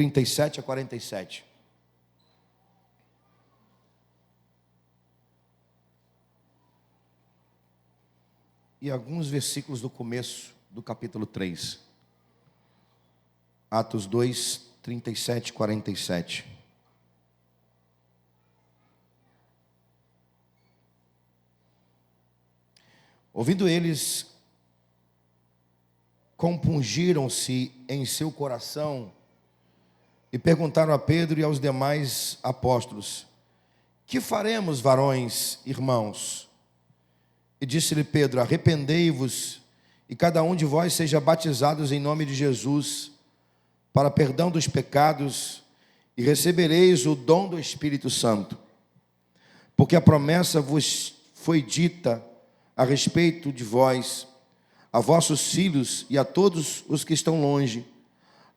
37 a 47. E alguns versículos do começo do capítulo 3. Atos 2, 37 e 47. Ouvindo eles, compungiram-se em seu coração e perguntaram a Pedro e aos demais apóstolos: que faremos, varões, irmãos? E disse-lhe Pedro: arrependei-vos e cada um de vós seja batizados em nome de Jesus para perdão dos pecados e recebereis o dom do Espírito Santo. Porque a promessa vos foi dita a respeito de vós, a vossos filhos e a todos os que estão longe,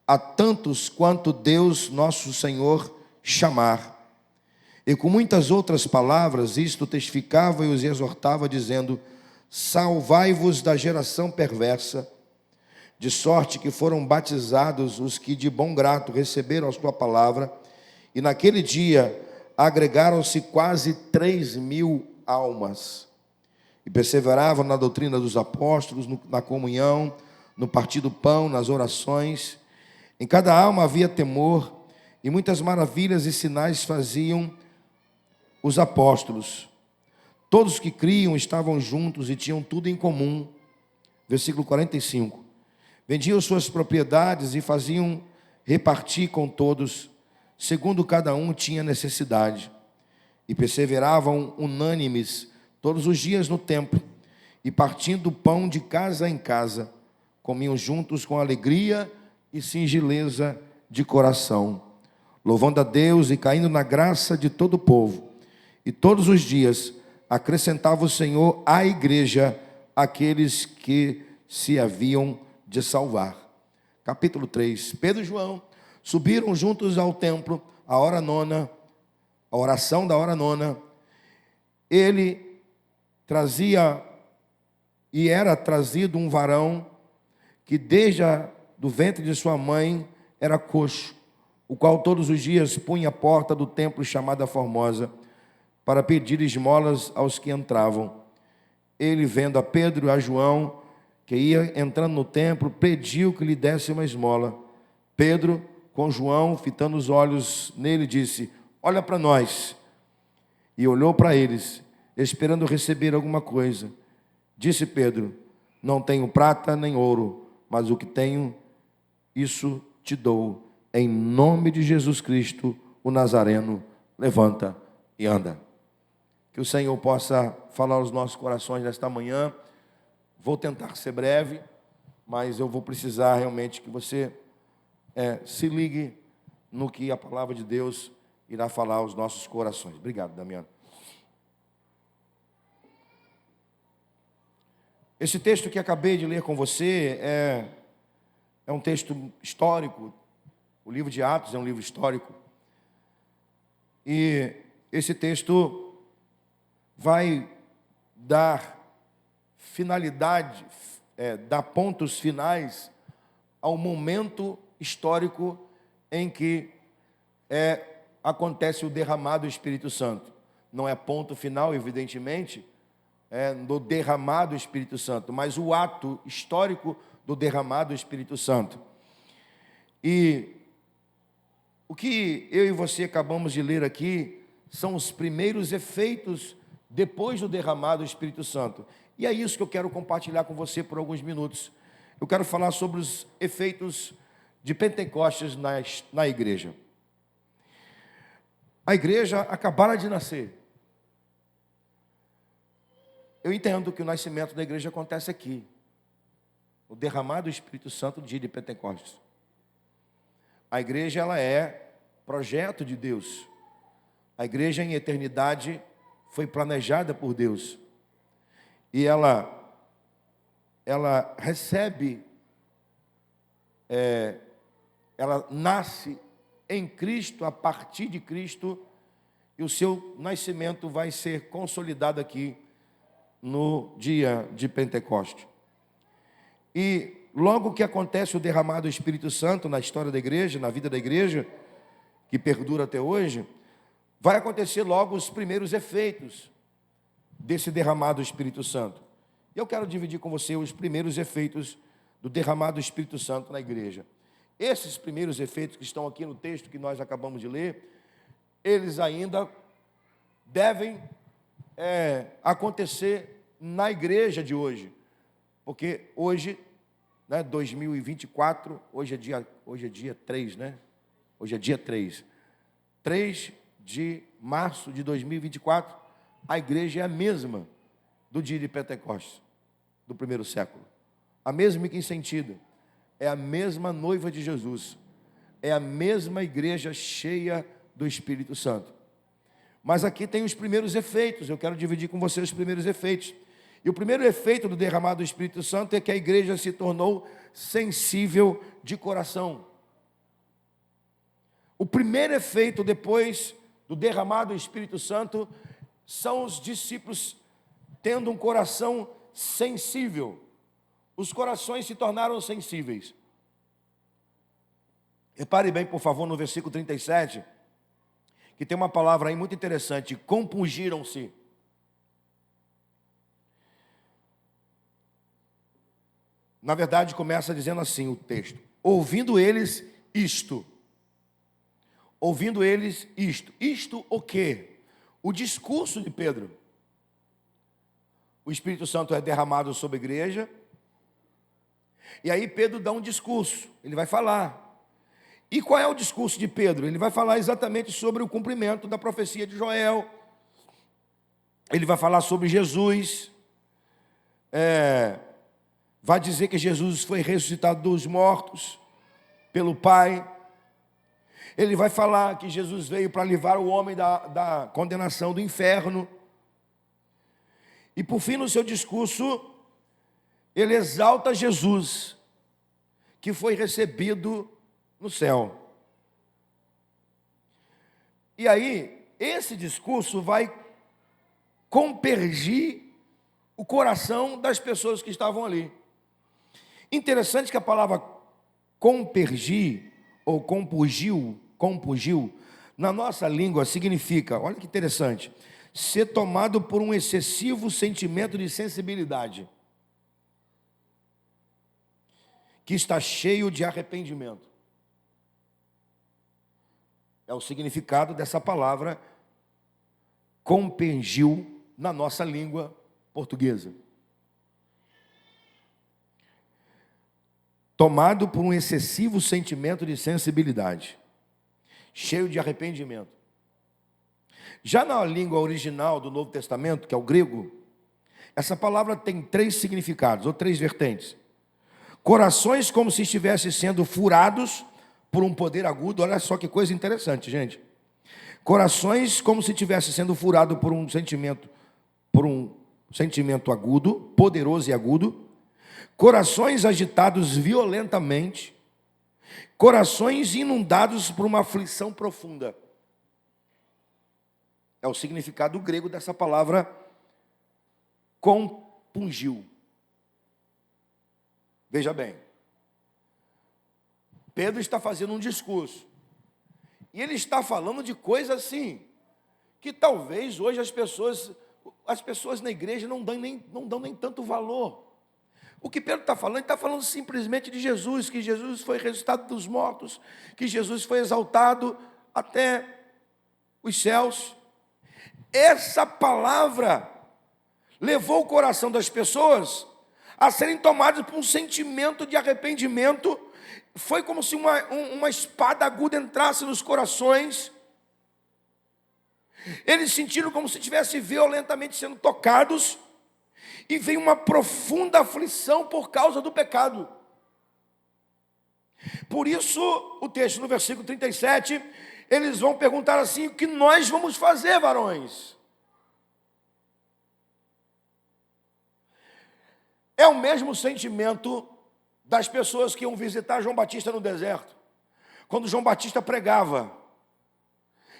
a tantos quanto Deus nosso Senhor chamar. E com muitas outras palavras isto testificava e os exortava, dizendo: salvai-vos da geração perversa. De sorte que foram batizados os que de bom grado receberam a sua palavra, e naquele dia agregaram-se quase 3.000 almas. E perseveravam na doutrina dos apóstolos, na comunhão, no partir do pão, nas orações. Em cada alma havia temor, e muitas maravilhas e sinais faziam os apóstolos. Todos que criam estavam juntos e tinham tudo em comum. Versículo 45. Vendiam suas propriedades e faziam repartir com todos, segundo cada um tinha necessidade. E perseveravam unânimes todos os dias no templo, e partindo o pão de casa em casa, comiam juntos com alegria e singeleza de coração, louvando a Deus e caindo na graça de todo o povo. E todos os dias acrescentava o Senhor à igreja aqueles que se haviam de salvar. Capítulo 3. Pedro e João subiram juntos ao templo, a hora nona, a oração da hora nona. Ele trazia, e era trazido um varão que desde do ventre de sua mãe era coxo, o qual todos os dias punha a porta do templo chamada Formosa, para pedir esmolas aos que entravam. Ele, vendo a Pedro e a João, que ia entrando no templo, pediu que lhe desse uma esmola. Pedro, com João, fitando os olhos nele, disse: olha para nós. E olhou para eles, esperando receber alguma coisa. Disse Pedro: não tenho prata nem ouro, mas o que tenho, isso te dou. Em nome de Jesus Cristo, o Nazareno, levanta e anda. Que o Senhor possa falar aos nossos corações nesta manhã. Vou tentar ser breve, mas eu vou precisar realmente que você se ligue no que a palavra de Deus irá falar aos nossos corações. Obrigado, Damiano. Esse texto que acabei de ler com você é um texto histórico. O livro de Atos é um livro histórico. E esse texto vai dar finalidade, dar pontos finais ao momento histórico em que acontece o derramado do Espírito Santo. Não é ponto final, evidentemente, do derramado do Espírito Santo, mas o ato histórico do derramado do Espírito Santo. E o que eu e você acabamos de ler aqui são os primeiros efeitos depois do derramado do Espírito Santo. E é isso que eu quero compartilhar com você por alguns minutos. Eu quero falar sobre os efeitos de Pentecostes na igreja. A igreja acabara de nascer. Eu entendo que o nascimento da igreja acontece aqui. O derramado do Espírito Santo no dia de Pentecostes. A igreja, ela é projeto de Deus. A igreja em eternidade foi planejada por Deus. E ela recebe, ela nasce em Cristo, a partir de Cristo, e o seu nascimento vai ser consolidado aqui no dia de Pentecostes. E logo que acontece o derramado do Espírito Santo na história da igreja, na vida da igreja, que perdura até hoje, vai acontecer logo os primeiros efeitos desse derramado do Espírito Santo. E eu quero dividir com você os primeiros efeitos do derramado do Espírito Santo na igreja. Esses primeiros efeitos que estão aqui no texto que nós acabamos de ler, eles ainda devem acontecer na igreja de hoje. Porque hoje, 2024, hoje é dia 3, né? Hoje é dia 3. 3 de março de 2024, a igreja é a mesma do dia de Pentecostes, do primeiro século. A mesma em que sentido? É a mesma noiva de Jesus. É a mesma igreja cheia do Espírito Santo. Mas aqui tem os primeiros efeitos, eu quero dividir com você os primeiros efeitos. E o primeiro efeito do derramado do Espírito Santo é que a igreja se tornou sensível de coração. O primeiro efeito depois do derramado do Espírito Santo são os discípulos tendo um coração sensível. Os corações se tornaram sensíveis. Repare bem, por favor, no versículo 37, que tem uma palavra aí muito interessante: compungiram-se. Na verdade, começa dizendo assim o texto: ouvindo eles isto. Ouvindo eles isto. Isto o quê? O discurso de Pedro. O Espírito Santo é derramado sobre a igreja. E aí Pedro dá um discurso. Ele vai falar. E qual é o discurso de Pedro? Ele vai falar exatamente sobre o cumprimento da profecia de Joel. Ele vai falar sobre Jesus. Vai dizer que Jesus foi ressuscitado dos mortos pelo Pai. Ele vai falar que Jesus veio para livrar o homem da condenação do inferno. E por fim, no seu discurso, ele exalta Jesus, que foi recebido no céu. E aí, esse discurso vai compergir o coração das pessoas que estavam ali. Interessante que a palavra compergir, ou compungiu, na nossa língua significa, olha que interessante, ser tomado por um excessivo sentimento de sensibilidade, que está cheio de arrependimento. É o significado dessa palavra compungiu na nossa língua portuguesa. Tomado por um excessivo sentimento de sensibilidade, cheio de arrependimento. Já na língua original do Novo Testamento, que é o grego, essa palavra tem 3 significados, ou 3 vertentes. Corações como se estivessem sendo furados por um poder agudo. Olha só que coisa interessante, gente. Corações como se estivessem sendo furados por um sentimento agudo, poderoso e agudo. Corações agitados violentamente. Corações inundados por uma aflição profunda. É o significado grego dessa palavra compungiu. Veja bem, Pedro está fazendo um discurso, e ele está falando de coisas assim, que talvez hoje as pessoas na igreja não dão nem tanto valor. O que Pedro está falando, ele está falando simplesmente de Jesus, que Jesus foi ressuscitado dos mortos, que Jesus foi exaltado até os céus. Essa palavra levou o coração das pessoas a serem tomadas por um sentimento de arrependimento. Foi como se uma espada aguda entrasse nos corações. Eles sentiram como se estivessem violentamente sendo tocados, e veio uma profunda aflição por causa do pecado. Por isso, o texto no versículo 37, eles vão perguntar assim: o que nós vamos fazer, varões? É o mesmo sentimento das pessoas que iam visitar João Batista no deserto, quando João Batista pregava. O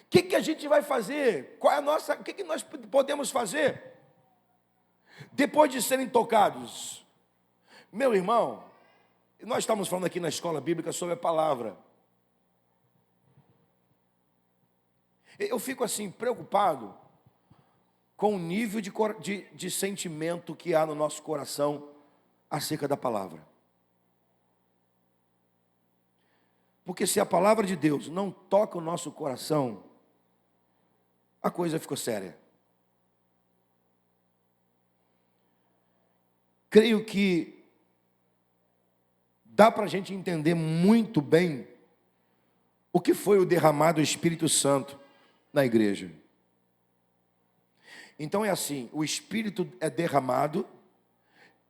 que a gente vai fazer? O que nós podemos fazer depois de serem tocados? Meu irmão, Nós estamos falando aqui na escola bíblica sobre a palavra. Eu fico assim, preocupado com o nível de sentimento que há no nosso coração acerca da palavra. Porque se a palavra de Deus não toca o nosso coração, a coisa ficou séria. Creio que dá para a gente entender muito bem o que foi o derramado do Espírito Santo na igreja. Então é assim, o Espírito é derramado,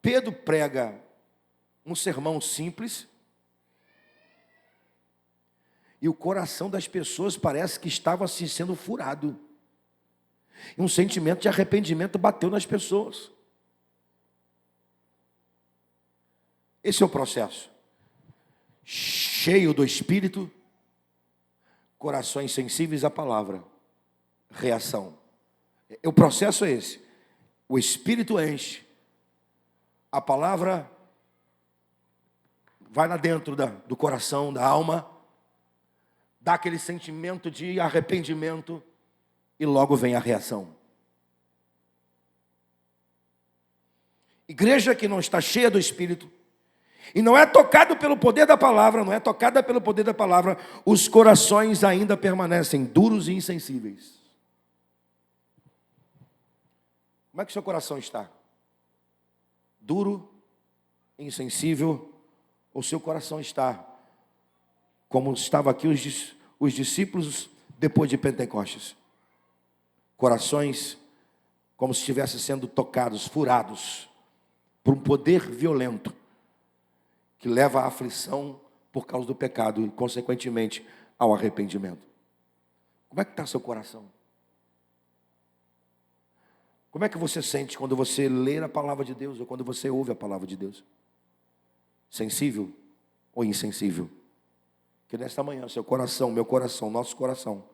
Pedro prega um sermão simples, e o coração das pessoas parece que estava assim sendo furado. E um sentimento de arrependimento bateu nas pessoas. Esse é o processo. Cheio do Espírito, corações sensíveis à palavra, reação. O processo é esse. O Espírito enche, a palavra vai lá dentro do coração, da alma, dá aquele sentimento de arrependimento e logo vem a reação. Igreja que não está cheia do Espírito e não é tocado pelo poder da palavra, não é tocada pelo poder da palavra, os corações ainda permanecem duros e insensíveis. Como é que o seu coração está? Duro, insensível, ou seu coração está como estava aqui os discípulos depois de Pentecostes? Corações como se estivessem sendo tocados, furados por um poder violento que leva à aflição por causa do pecado e, consequentemente, ao arrependimento. Como é que está seu coração? Como é que você sente quando você lê a palavra de Deus ou quando você ouve a palavra de Deus? Sensível ou insensível? Que nesta manhã seu coração, meu coração, nosso coração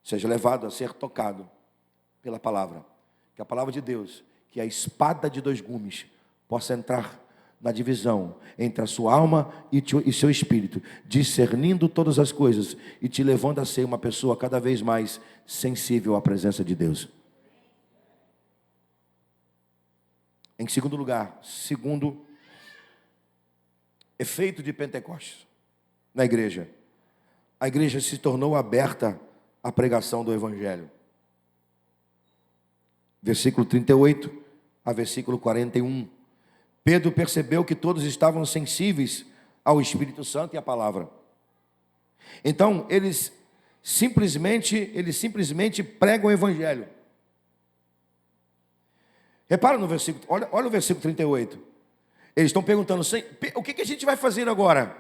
seja levado a ser tocado pela palavra. Que a palavra de Deus, que é a espada de dois gumes, possa entrar na divisão entre a sua alma e seu espírito, discernindo todas as coisas e te levando a ser uma pessoa cada vez mais sensível à presença de Deus. Em segundo lugar, segundo efeito de Pentecostes na igreja, a igreja se tornou aberta à pregação do Evangelho. Versículo 38 a versículo 41. Pedro percebeu que todos estavam sensíveis ao Espírito Santo e à palavra. Então, eles simplesmente pregam o Evangelho. Repara no versículo, olha o versículo 38. Eles estão perguntando, o que a gente vai fazer agora?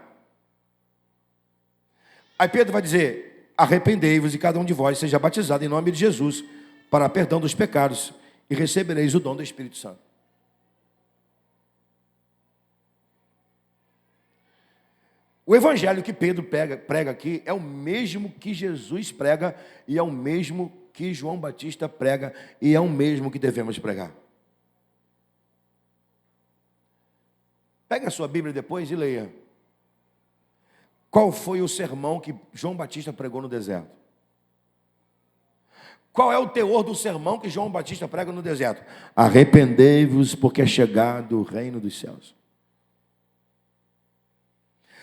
Aí Pedro vai dizer, arrependei-vos e cada um de vós seja batizado em nome de Jesus para perdão dos pecados e recebereis o dom do Espírito Santo. O evangelho que Pedro prega aqui é o mesmo que Jesus prega e é o mesmo que João Batista prega e é o mesmo que devemos pregar. Pega a sua Bíblia depois e leia. Qual foi o sermão que João Batista pregou no deserto? Qual é o teor do sermão que João Batista prega no deserto? Arrependei-vos, porque é chegado o reino dos céus.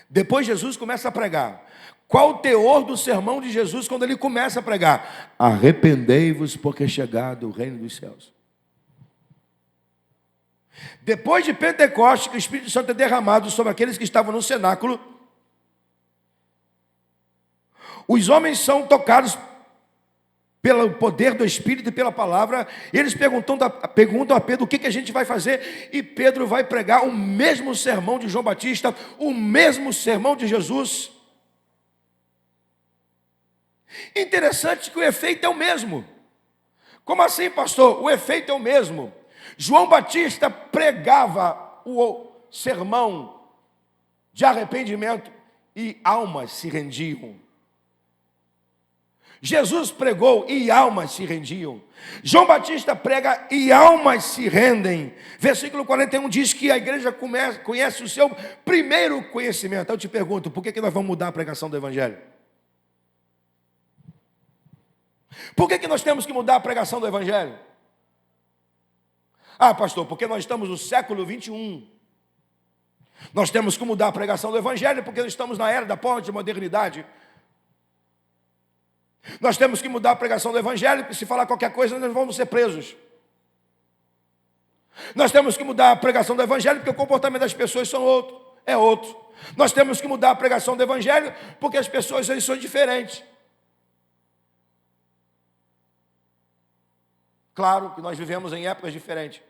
Depois Jesus começa a pregar. Qual o teor do sermão de Jesus quando ele começa a pregar? Arrependei-vos, porque é chegado o reino dos céus. Depois de Pentecostes, que o Espírito Santo é derramado sobre aqueles que estavam no cenáculo, os homens são tocados pelo poder do Espírito e pela palavra, e eles perguntam a Pedro o que a gente vai fazer, e Pedro vai pregar o mesmo sermão de João Batista, o mesmo sermão de Jesus. Interessante que o efeito é o mesmo. Como assim, pastor? O efeito é o mesmo. João Batista pregava o sermão de arrependimento e almas se rendiam. Jesus pregou e almas se rendiam. João Batista prega e almas se rendem. Versículo 41 diz que a igreja conhece o seu primeiro conhecimento. Eu te pergunto, por que nós vamos mudar a pregação do Evangelho? Por que nós temos que mudar a pregação do Evangelho? Ah, pastor, porque nós estamos no século 21. Nós temos que mudar a pregação do Evangelho porque nós estamos na era da pós-modernidade. Nós temos que mudar a pregação do Evangelho, porque se falar qualquer coisa, nós vamos ser presos. Nós temos que mudar a pregação do Evangelho, porque o comportamento das pessoas é outro. Nós temos que mudar a pregação do Evangelho, porque as pessoas são diferentes. Claro que nós vivemos em épocas diferentes.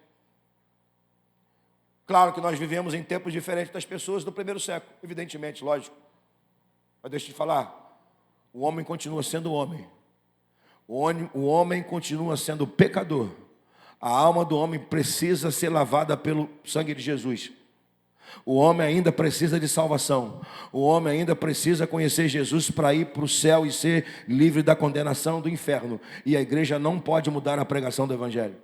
Claro que nós vivemos em tempos diferentes das pessoas do primeiro século, evidentemente, lógico. Mas deixa eu te falar. O homem continua sendo homem. O homem continua sendo pecador. A alma do homem precisa ser lavada pelo sangue de Jesus. O homem ainda precisa de salvação. O homem ainda precisa conhecer Jesus para ir para o céu e ser livre da condenação do inferno. E a igreja não pode mudar a pregação do Evangelho.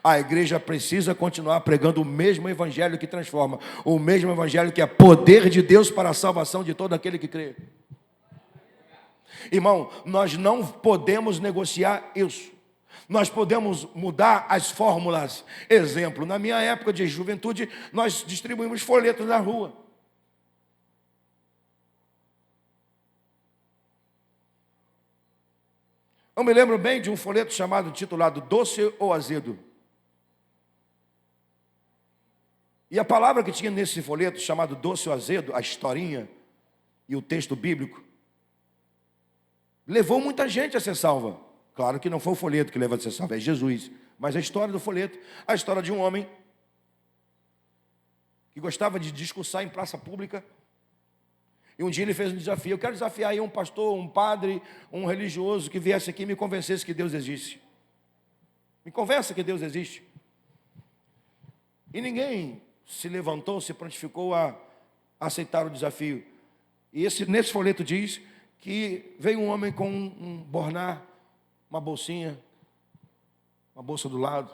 A igreja precisa continuar pregando o mesmo Evangelho que transforma. O mesmo Evangelho que é poder de Deus para a salvação de todo aquele que crê. Irmão, nós não podemos negociar isso. Nós podemos mudar as fórmulas. Exemplo, na minha época de juventude, nós distribuímos folhetos na rua. Eu me lembro bem de um folheto titulado Doce ou Azedo. E a palavra que tinha nesse folheto, chamado Doce ou Azedo, a historinha e o texto bíblico, levou muita gente a ser salva. Claro que não foi o folheto que levou a ser salvo, é Jesus. Mas a história do folheto, a história de um homem que gostava de discursar em praça pública. E um dia ele fez um desafio. Eu quero desafiar aí um pastor, um padre, um religioso que viesse aqui e me convencesse que Deus existe. Me convença que Deus existe. E ninguém se levantou, se prontificou a aceitar o desafio. E nesse folheto diz que veio um homem com um borná, uma bolsinha, uma bolsa do lado,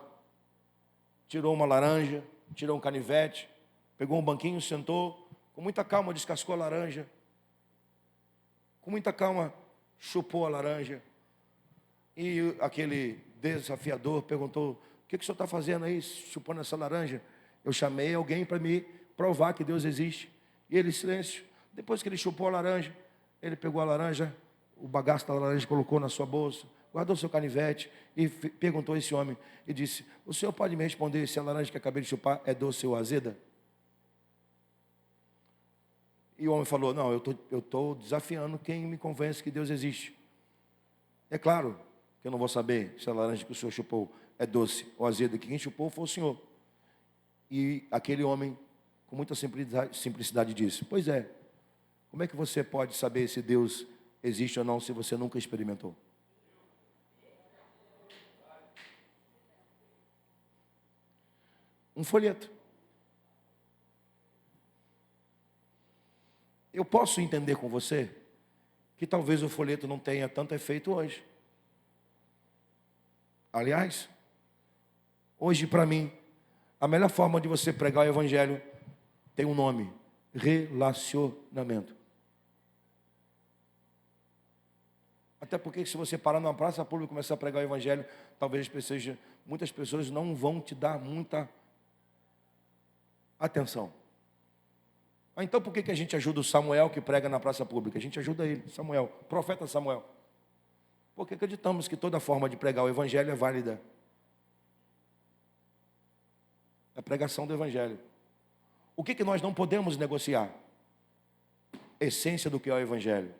tirou uma laranja, tirou um canivete, pegou um banquinho, sentou, com muita calma descascou a laranja, com muita calma chupou a laranja, e aquele desafiador perguntou: o que o senhor está fazendo aí, chupando essa laranja? Eu chamei alguém para me provar que Deus existe. E ele, silêncio. Depois que ele chupou a laranja, ele pegou a laranja, o bagaço da laranja, colocou na sua bolsa, guardou seu canivete e perguntou a esse homem e disse: o senhor pode me responder se a laranja que acabei de chupar é doce ou azeda? E o homem falou: não, eu estou desafiando quem me convence que Deus existe. É claro que eu não vou saber se a laranja que o senhor chupou é doce ou azeda, que quem chupou foi o senhor. E aquele homem, com muita simplicidade, disse: pois é, como é que você pode saber se Deus existe ou não se você nunca experimentou? Um folheto. Eu posso entender com você que talvez o folheto não tenha tanto efeito hoje. Aliás, hoje para mim, a melhor forma de você pregar o Evangelho tem um nome: relacionamento. Até porque se você parar numa praça pública e começar a pregar o Evangelho, talvez muitas pessoas não vão te dar muita atenção. Então por que a gente ajuda o Samuel que prega na praça pública? A gente ajuda ele, Samuel, profeta Samuel. Porque acreditamos que toda forma de pregar o Evangelho é válida. A pregação do Evangelho. O que nós não podemos negociar? A essência do que é o Evangelho.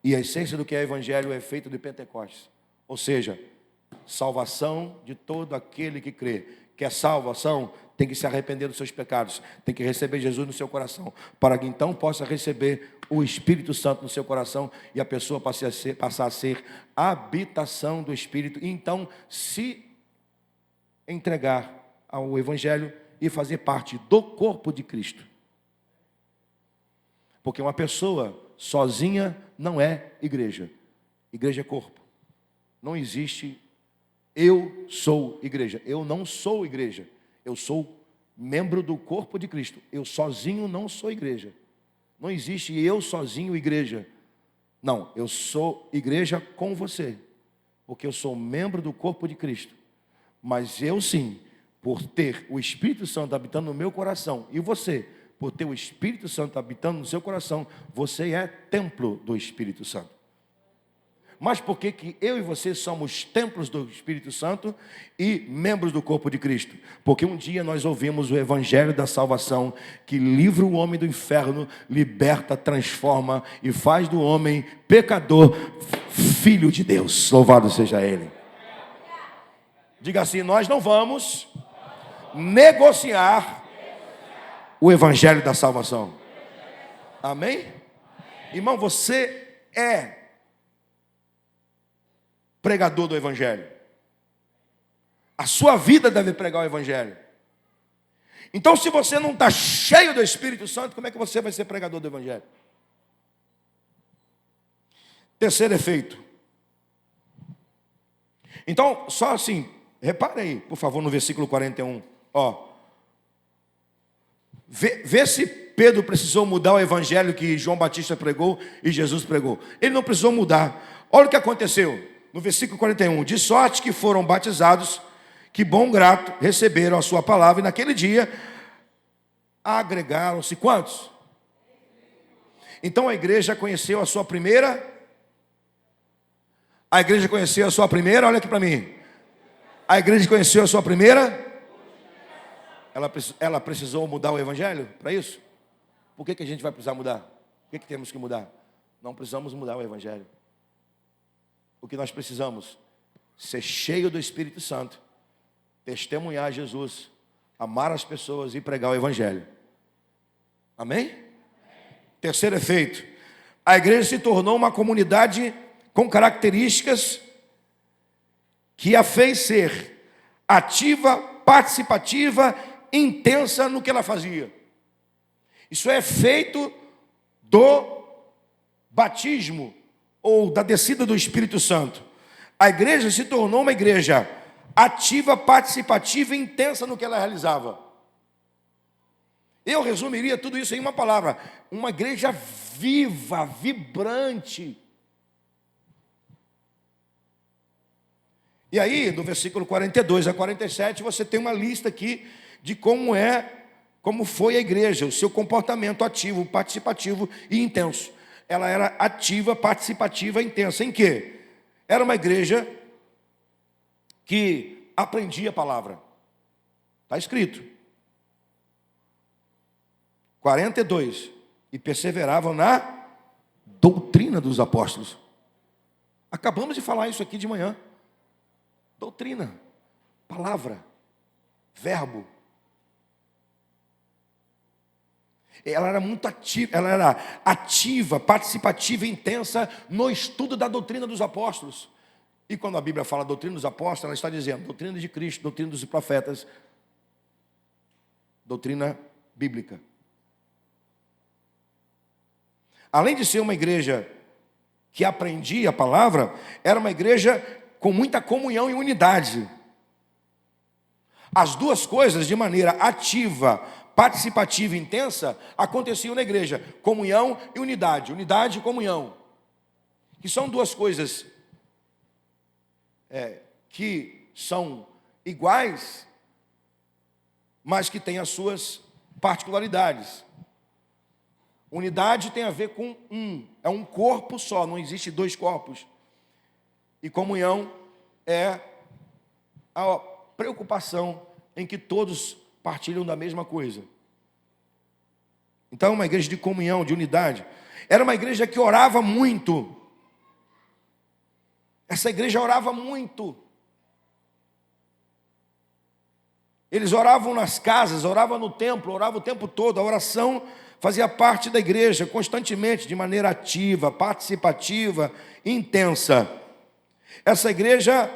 E a essência do que é o Evangelho é feito de Pentecostes. Ou seja, salvação de todo aquele que crê. Quer salvação? Tem que se arrepender dos seus pecados. Tem que receber Jesus no seu coração. Para que então possa receber o Espírito Santo no seu coração. E a pessoa passar a ser habitação do Espírito. E então se entregar ao Evangelho e fazer parte do corpo de Cristo. Porque uma pessoa sozinha não é igreja. Igreja é corpo. Não existe eu sou igreja. Eu não sou igreja. Eu sou membro do corpo de Cristo. Eu sozinho não sou igreja. Não existe eu sozinho igreja. Não, eu sou igreja com você, porque eu sou membro do corpo de Cristo. Mas eu sim, por ter o Espírito Santo habitando no meu coração, e você, por ter o Espírito Santo habitando no seu coração, você é templo do Espírito Santo. Mas por que eu e você somos templos do Espírito Santo e membros do corpo de Cristo? Porque um dia nós ouvimos o Evangelho da salvação, que livra o homem do inferno, liberta, transforma e faz do homem pecador, filho de Deus. Louvado seja Ele. Diga assim: nós não vamos negociar o Evangelho da salvação. Amém? Irmão, você é pregador do Evangelho. A sua vida deve pregar o Evangelho. Então, se você não está cheio do Espírito Santo, como é que você vai ser pregador do Evangelho? Terceiro efeito. Então, só assim, repare aí, por favor, no versículo 41. Vê se Pedro precisou mudar o Evangelho que João Batista pregou e Jesus pregou. Ele não precisou mudar. Olha o que aconteceu. No versículo 41, de sorte que foram batizados, que bom grato receberam a sua palavra, e naquele dia agregaram-se quantos? Então a igreja conheceu a sua primeira. A igreja conheceu a sua primeira, olha aqui para mim. A igreja conheceu a sua primeira. Ela precisou mudar o Evangelho para isso? Por que a gente vai precisar mudar? Por que temos que mudar? Não precisamos mudar o Evangelho. O que nós precisamos? Ser cheio do Espírito Santo, testemunhar Jesus, amar as pessoas e pregar o Evangelho. Amém? Terceiro efeito. A igreja se tornou uma comunidade com características que a fez ser ativa, participativa, intensa no que ela fazia. Isso é efeito do batismo ou da descida do Espírito Santo. A igreja se tornou uma igreja ativa, participativa e intensa no que ela realizava. Eu resumiria tudo isso em uma palavra: uma igreja viva, vibrante. E aí, do versículo 42 a 47, você tem uma lista aqui de como foi a igreja, o seu comportamento ativo, participativo e intenso. Ela era ativa, participativa e intensa. Em quê? Era uma igreja que aprendia a palavra. Está escrito. 42. E perseveravam na doutrina dos apóstolos. Acabamos de falar isso aqui de manhã. Doutrina, palavra, verbo. Ela era muito ativa, ela era ativa, participativa e intensa no estudo da doutrina dos apóstolos. E quando a Bíblia fala doutrina dos apóstolos, ela está dizendo doutrina de Cristo, doutrina dos profetas, doutrina bíblica. Além de ser uma igreja que aprendia a palavra, era uma igreja com muita comunhão e unidade. As duas coisas, de maneira ativa, participativa e intensa, aconteciam na igreja: comunhão e unidade. Unidade e comunhão, que são duas coisas que são iguais, mas que têm as suas particularidades. Unidade tem a ver com é um corpo só, não existe dois corpos. E comunhão é a preocupação em que todos partilham da mesma coisa. Então, uma igreja de comunhão, de unidade. Era uma igreja que orava muito. Essa igreja orava muito. Eles oravam nas casas, oravam no templo, oravam o tempo todo. A oração fazia parte da igreja constantemente, de maneira ativa, participativa, intensa. Essa igreja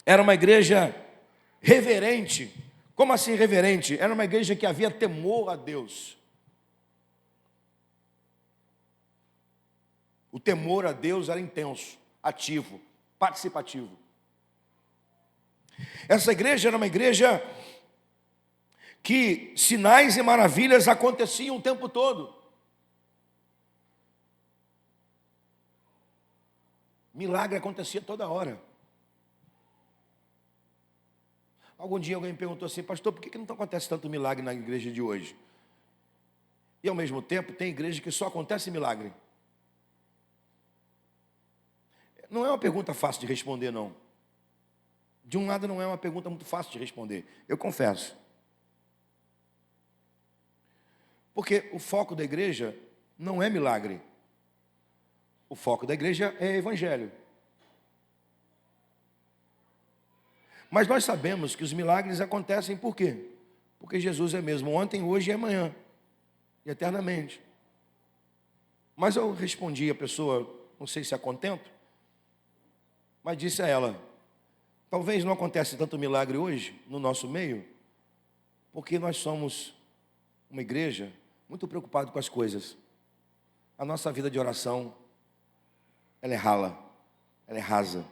era uma igreja reverente. Como assim reverente? Era uma igreja que havia temor a Deus. O temor a Deus era intenso, ativo, participativo. Essa igreja era uma igreja que sinais e maravilhas aconteciam o tempo todo. Milagre acontecia toda hora. Algum dia alguém me perguntou assim: pastor, por que não acontece tanto milagre na igreja de hoje? E ao mesmo tempo tem igreja que só acontece milagre. Não é uma pergunta fácil de responder, não. De um lado não é uma pergunta muito fácil de responder, eu confesso. Porque o foco da igreja não é milagre. O foco da igreja é evangelho. Mas nós sabemos que os milagres acontecem por quê? Porque Jesus é mesmo ontem, hoje e amanhã, e eternamente. Mas eu respondi a pessoa, não sei se a contento, mas disse a ela: talvez não acontece tanto milagre hoje no nosso meio, porque nós somos uma igreja muito preocupada com as coisas. A nossa vida de oração, ela é rala, ela é rasa.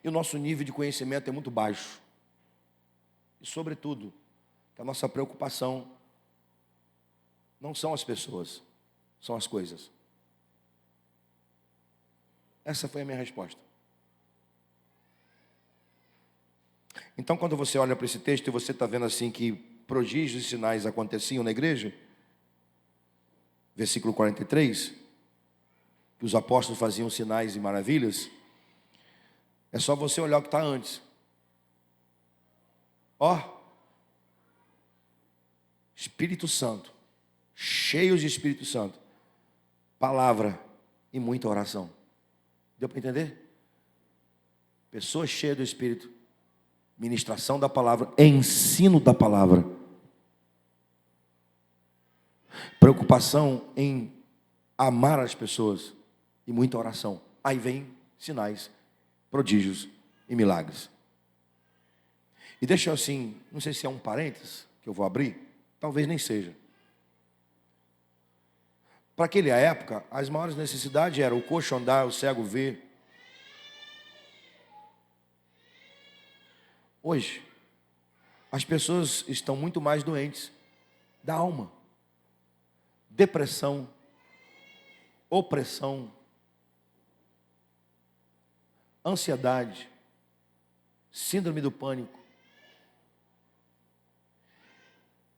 E o nosso nível de conhecimento é muito baixo. E sobretudo, que a nossa preocupação não são as pessoas, são as coisas. Essa foi a minha resposta. Então, quando você olha para esse texto e você está vendo assim que prodígios e sinais aconteciam na igreja, versículo 43, que os apóstolos faziam sinais e maravilhas, é só você olhar o que está antes. Espírito Santo, cheios de Espírito Santo, palavra e muita oração. Deu para entender? Pessoas cheias do Espírito, ministração da palavra, ensino da palavra, preocupação em amar as pessoas e muita oração. Aí vem sinais, prodígios e milagres. E deixa eu assim, não sei se é um parênteses que eu vou abrir, talvez nem seja. Para aquela época, as maiores necessidades eram o coxo andar, o cego ver. Hoje, as pessoas estão muito mais doentes da alma. Depressão, opressão, ansiedade, síndrome do pânico.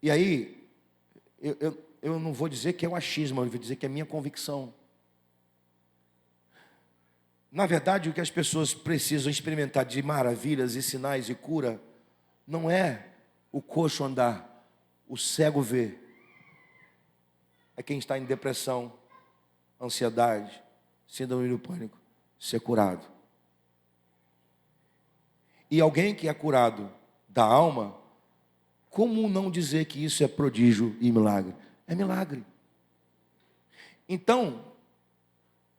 E aí, eu não vou dizer que é um achismo, eu vou dizer que é minha convicção. Na verdade, o que as pessoas precisam experimentar de maravilhas e sinais e cura, não é o coxo andar, o cego ver. É quem está em depressão, ansiedade, síndrome do pânico, ser curado. E alguém que é curado da alma, como não dizer que isso é prodígio e milagre? É milagre. Então,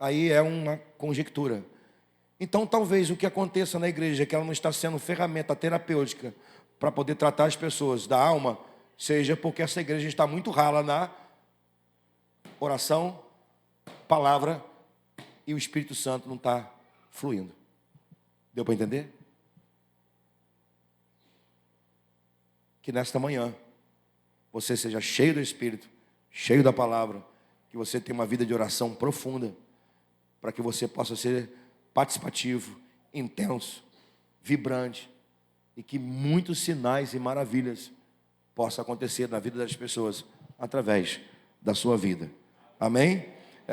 aí é uma conjectura. Então, talvez o que aconteça na igreja, que ela não está sendo ferramenta terapêutica para poder tratar as pessoas da alma, seja porque essa igreja está muito rala na oração, palavra, e o Espírito Santo não está fluindo. Deu para entender? Que nesta manhã você seja cheio do Espírito, cheio da palavra, que você tenha uma vida de oração profunda, para que você possa ser participativo, intenso, vibrante, e que muitos sinais e maravilhas possam acontecer na vida das pessoas através da sua vida. Amém?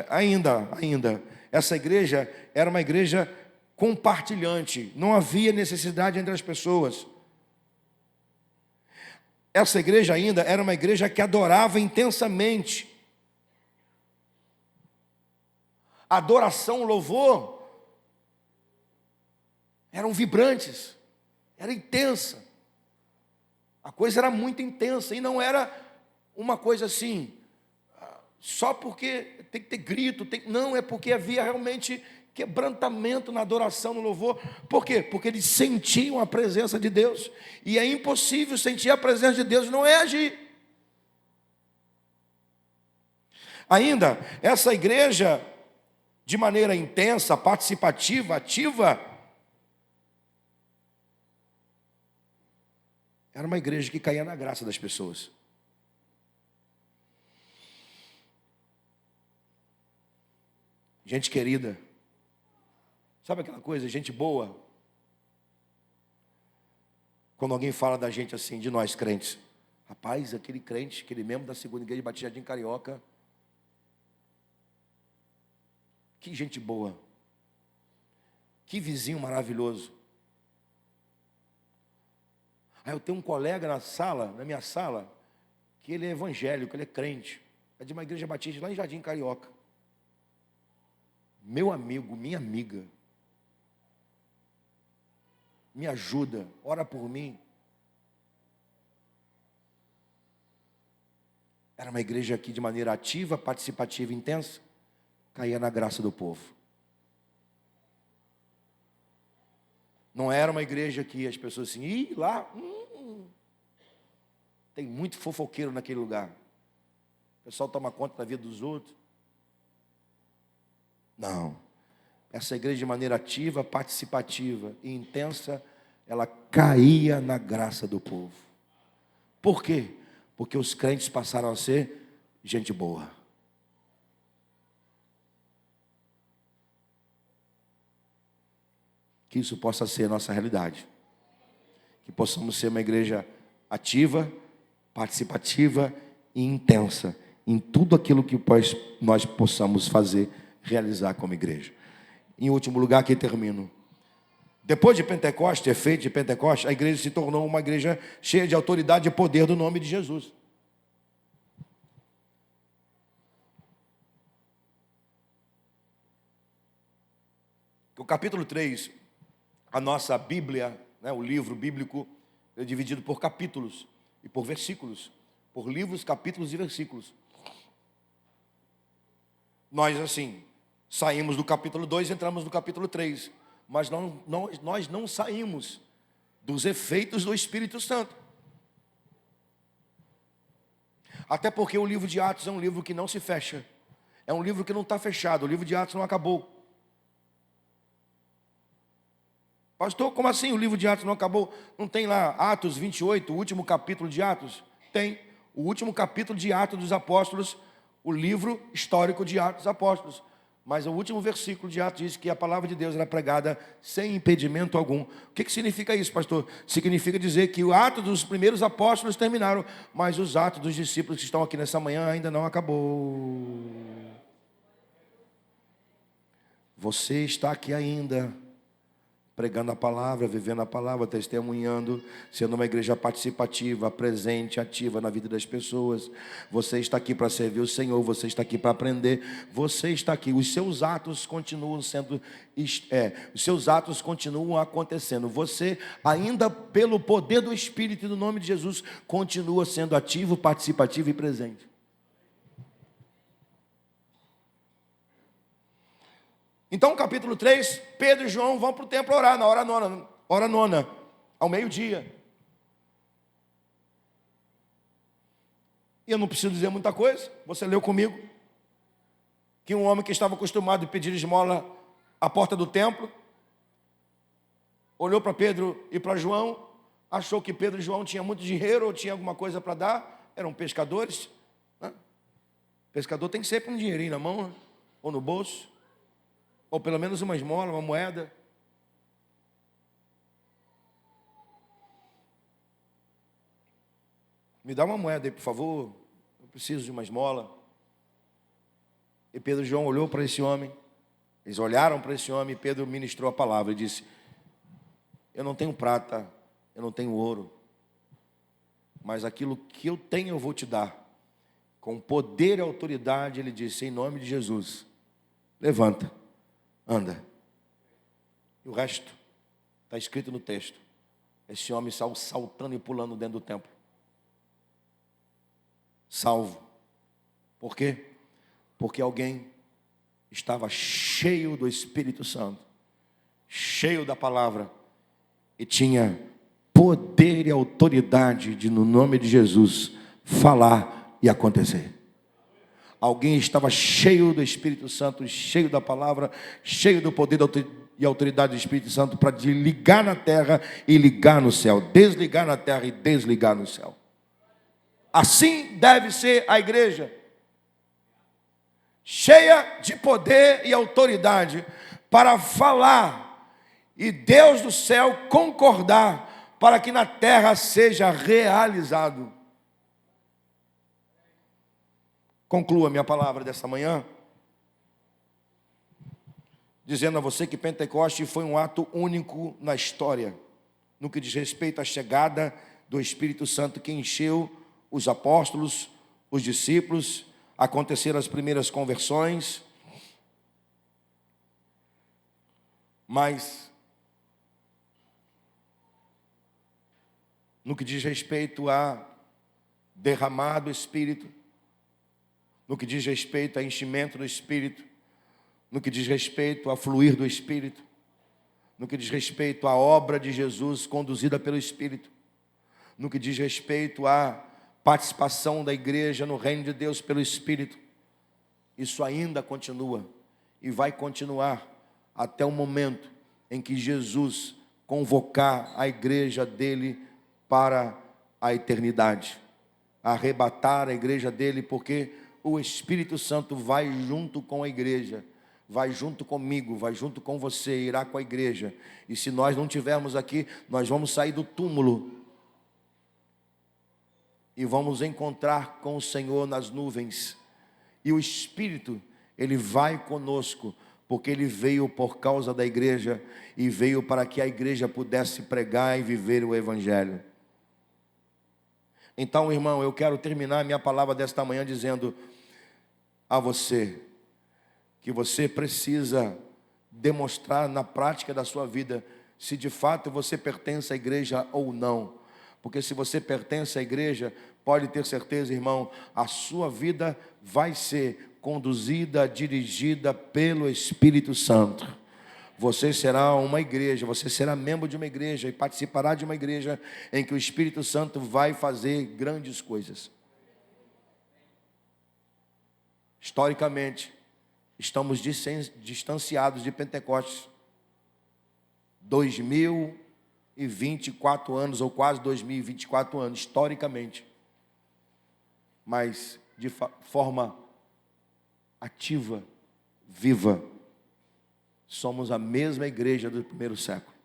Ainda, essa igreja era uma igreja compartilhante, não havia necessidade entre as pessoas. Essa igreja ainda era uma igreja que adorava intensamente. Adoração, louvor eram vibrantes, era intensa. A coisa era muito intensa e não era uma coisa assim, só porque tem que ter grito, não, é porque havia realmente quebrantamento na adoração, no louvor. Por quê? Porque eles sentiam a presença de Deus. E é impossível sentir a presença de Deus e não é agir. Ainda, essa igreja, de maneira intensa, participativa, ativa, era uma igreja que caía na graça das pessoas. Gente querida. Sabe aquela coisa, gente boa? Quando alguém fala da gente assim, de nós crentes. Rapaz, aquele crente, aquele membro da segunda igreja de Batista Jardim Carioca. Que gente boa. Que vizinho maravilhoso. Aí eu tenho um colega na minha sala, que ele é evangélico, ele é crente. É de uma igreja batista lá em Jardim Carioca. Meu amigo, minha amiga. Me ajuda, ora por mim. Era uma igreja aqui de maneira ativa, participativa, intensa. Caía na graça do povo. Não era uma igreja que as pessoas assim, ih, lá, tem muito fofoqueiro naquele lugar. O pessoal toma conta da vida dos outros. Não. Essa igreja de maneira ativa, participativa e intensa, ela caía na graça do povo. Por quê? Porque os crentes passaram a ser gente boa. Que isso possa ser a nossa realidade. Que possamos ser uma igreja ativa, participativa e intensa em tudo aquilo que nós possamos fazer, realizar como igreja. Em último lugar, aqui termino. Depois de Pentecostes, efeito de Pentecostes, a igreja se tornou uma igreja cheia de autoridade e poder do nome de Jesus. O capítulo 3, a nossa Bíblia, né, o livro bíblico, é dividido por capítulos e por versículos, por livros, capítulos e versículos. Nós, assim, saímos do capítulo 2 e entramos no capítulo 3. Mas nós não saímos dos efeitos do Espírito Santo. Até porque o livro de Atos é um livro que não se fecha. É um livro que não está fechado. O livro de Atos não acabou. Pastor, como assim o livro de Atos não acabou? Não tem lá Atos 28, o último capítulo de Atos? Tem. O último capítulo de Atos dos Apóstolos, o livro histórico de Atos dos Apóstolos. Mas o último versículo de Atos diz que a palavra de Deus era pregada sem impedimento algum. O que significa isso, pastor? Significa dizer que o ato dos primeiros apóstolos terminaram, mas os atos dos discípulos que estão aqui nessa manhã ainda não acabou. Você está aqui ainda, pregando a palavra, vivendo a palavra, testemunhando, sendo uma igreja participativa, presente, ativa na vida das pessoas. Você está aqui para servir o Senhor, você está aqui para aprender, você está aqui. Os seus atos continuam sendo, os seus atos continuam acontecendo. Você, ainda pelo poder do Espírito e do nome de Jesus, continua sendo ativo, participativo e presente. Então, capítulo 3, Pedro e João vão para o templo orar na hora nona, ao meio-dia. E eu não preciso dizer muita coisa, você leu comigo, que um homem que estava acostumado a pedir esmola à porta do templo, olhou para Pedro e para João, achou que Pedro e João tinham muito dinheiro ou tinha alguma coisa para dar, eram pescadores. Né? Pescador tem sempre um dinheirinho na mão, né? Ou no bolso. Ou pelo menos uma esmola, uma moeda. Me dá uma moeda aí, por favor. Eu preciso de uma esmola. E Pedro e João olhou para esse homem. Eles olharam para esse homem e Pedro ministrou a palavra e disse: eu não tenho prata, eu não tenho ouro, mas aquilo que eu tenho eu vou te dar. Com poder e autoridade, ele disse, em nome de Jesus, levanta. Anda. E o resto está escrito no texto. Esse homem saiu saltando e pulando dentro do templo. Salvo. Por quê? Porque alguém estava cheio do Espírito Santo, cheio da palavra, e tinha poder e autoridade de, no nome de Jesus, falar e acontecer. Alguém estava cheio do Espírito Santo, cheio da palavra, cheio do poder e autoridade do Espírito Santo para ligar na terra e ligar no céu, desligar na terra e desligar no céu. Assim deve ser a igreja, cheia de poder e autoridade para falar e Deus do céu concordar para que na terra seja realizado. Conclua minha palavra desta manhã dizendo a você que Pentecoste foi um ato único na história, no que diz respeito à chegada do Espírito Santo que encheu os apóstolos, os discípulos, aconteceram as primeiras conversões, mas no que diz respeito a derramar do Espírito, no que diz respeito a enchimento do Espírito, no que diz respeito a fluir do Espírito, no que diz respeito à obra de Jesus conduzida pelo Espírito, no que diz respeito à participação da igreja no reino de Deus pelo Espírito, isso ainda continua e vai continuar até o momento em que Jesus convocar a igreja dele para a eternidade, arrebatar a igreja dele, porque o Espírito Santo vai junto com a igreja, vai junto comigo, vai junto com você, irá com a igreja. E se nós não estivermos aqui, nós vamos sair do túmulo e vamos encontrar com o Senhor nas nuvens. E o Espírito, ele vai conosco, porque ele veio por causa da igreja e veio para que a igreja pudesse pregar e viver o Evangelho. Então, irmão, eu quero terminar minha palavra desta manhã dizendo a você que você precisa demonstrar na prática da sua vida se de fato você pertence à igreja ou não. Porque se você pertence à igreja, pode ter certeza, irmão, a sua vida vai ser conduzida, dirigida pelo Espírito Santo. Você será uma igreja, você será membro de uma igreja e participará de uma igreja em que o Espírito Santo vai fazer grandes coisas. Historicamente, estamos distanciados de Pentecostes. 2024 anos, ou quase 2024 anos, historicamente. Mas de forma ativa, viva, somos a mesma igreja do primeiro século.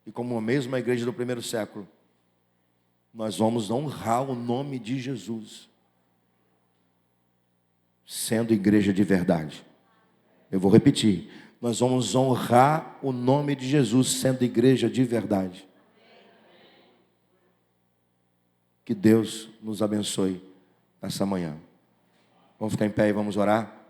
E como a mesma igreja do primeiro século, nós vamos honrar o nome de Jesus, sendo igreja de verdade. Eu vou repetir, nós vamos honrar o nome de Jesus, sendo igreja de verdade. Que Deus nos abençoe nessa manhã. Vamos ficar em pé e vamos orar.